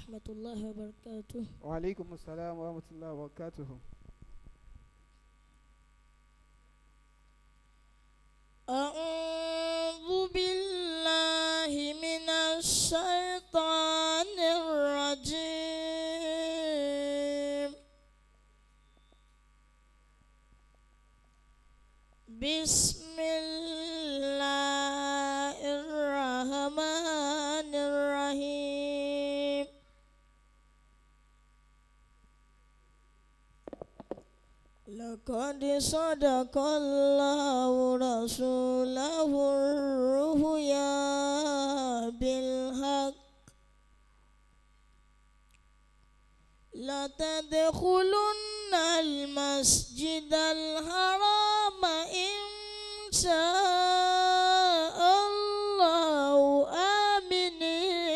ورحمة الله وبركاته. وعليكم السلام ورحمة الله وبركاته. أعوذ بالله من الشيطان الرجيم. بسم الله الرحمن الرحيم. لقد صدق الله رسوله الرؤيا بالحق لتدخلن المسجد الحرام إن شاء الله آمنين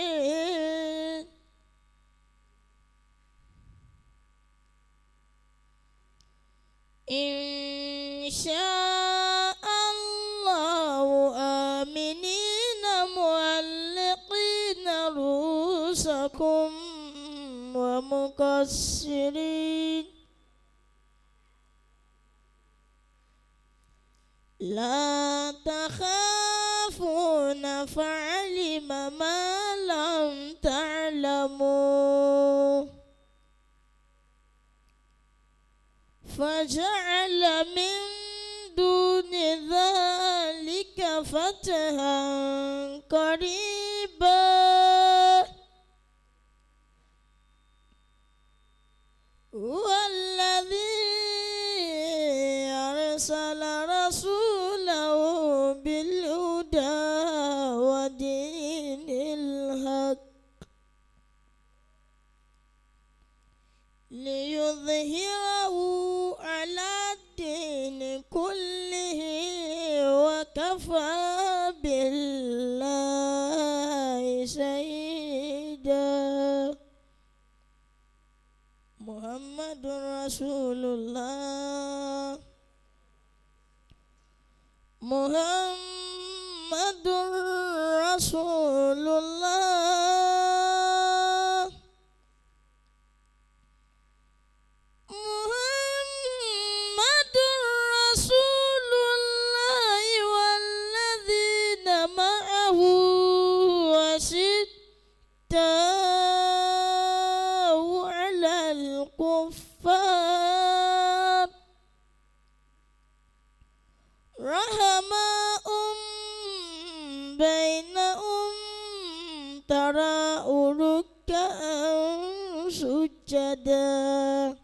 إن شاء الله آمنين معلقين رؤوسكم ومقصرين لا تخافون فعلم ما لم تعلموا فجعل من دون ذلك فتحا قريبا هو الذي أرسل رسوله بالهدى ودين الحق ليظهره على الدين كله وكفى بالله شهيدا. محمد رسول الله. محمد رسول الله. محمد رسول الله والذين معه أشداء على الكفار رحماء بينهم تراءوا ركعا سجدا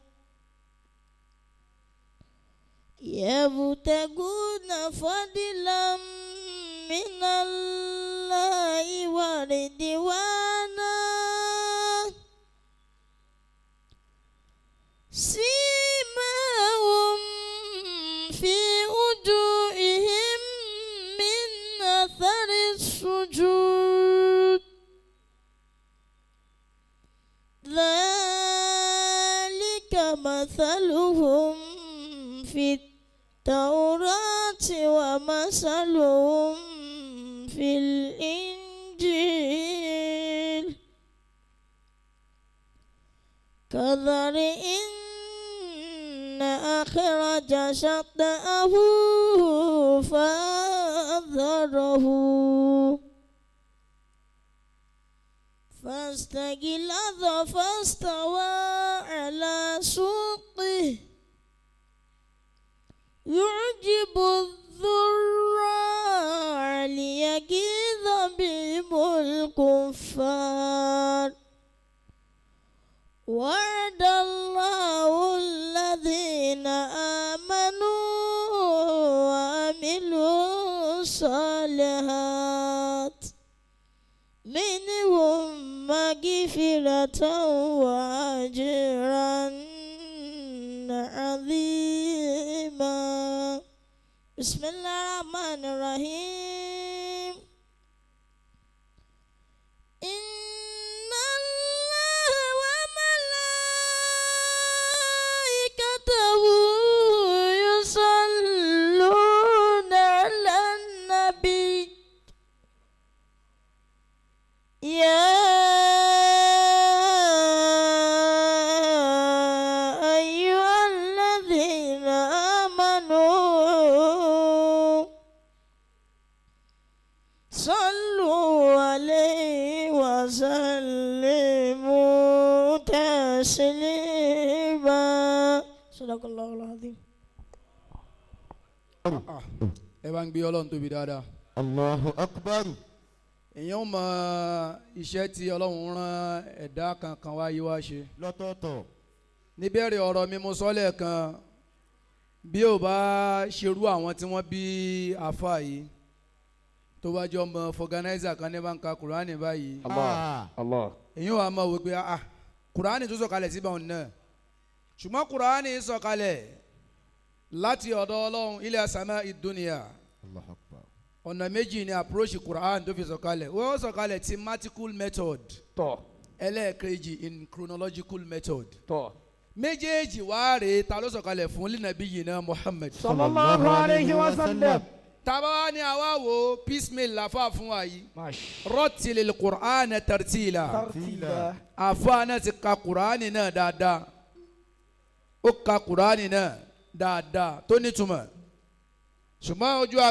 يبتغون فضلا من الله ورضوانا سيماهم في وجوههم من أثر السجود ذلك مثلهم في التوراة ومثلهم في الإنجيل كزرع أخرج شطأه فآزره فاستغلظ فاستوى على سوقه يعجب الزراع ليغيظ بهم الكفار وعد الله الذين آمنوا وعملوا الصالحات منهم مغفرة وأجرا عظيما. بسم الله الرحمن الرحيم. إن الله وملائكته يصلون على النبي يا تسليما صدق الله العظيم. ẹ bá ń gbé ọlọ́run tóbi dáadáa. Allahu akbar. èèyàn mọ iṣẹ́ tí ọlọ́run rán ẹ̀dá kankan wáyé wá ṣe. lọ́tọ̀ọ̀tọ̀. níbẹ̀rẹ̀ ọ̀rọ̀ mi mo sọ lẹ́ẹ̀kan bí ò bá ṣerú àwọn tí wọ́n bí àfa yìí tó bá jọ mọ fọganáísà kan ní bá ń ka kùránì báyìí. Allah. èèyàn wà máa wò pé kùránì tó sọ̀kalẹ̀ síbẹ̀ òun náà ṣùgbọ́n kùránì sọ̀kalẹ̀ láti ọ̀dọ̀ ọlọ́run ilẹ̀ sàmà ìdúnìyà. Allahu akbar. ọ̀nà méjì ni approach Quran tó fi sọ̀kalẹ̀ wọ́n sọ̀kalẹ̀ thematical method ẹlẹ́ẹ̀kejì in chronological method méjèèjì wá rèé ta ló sọ̀kalẹ̀ fún linabi yìí náà Muhammad sallallahu alayhi wa sallam. tàbá ni àwa wo piecemeal lafa fún wa yìí rọ́tìlì Quran tartila àfa náà ti ka Quran náà dáadáa ó ka Quran náà dáadáa tó nítumọ̀ ṣùgbọ́n ojú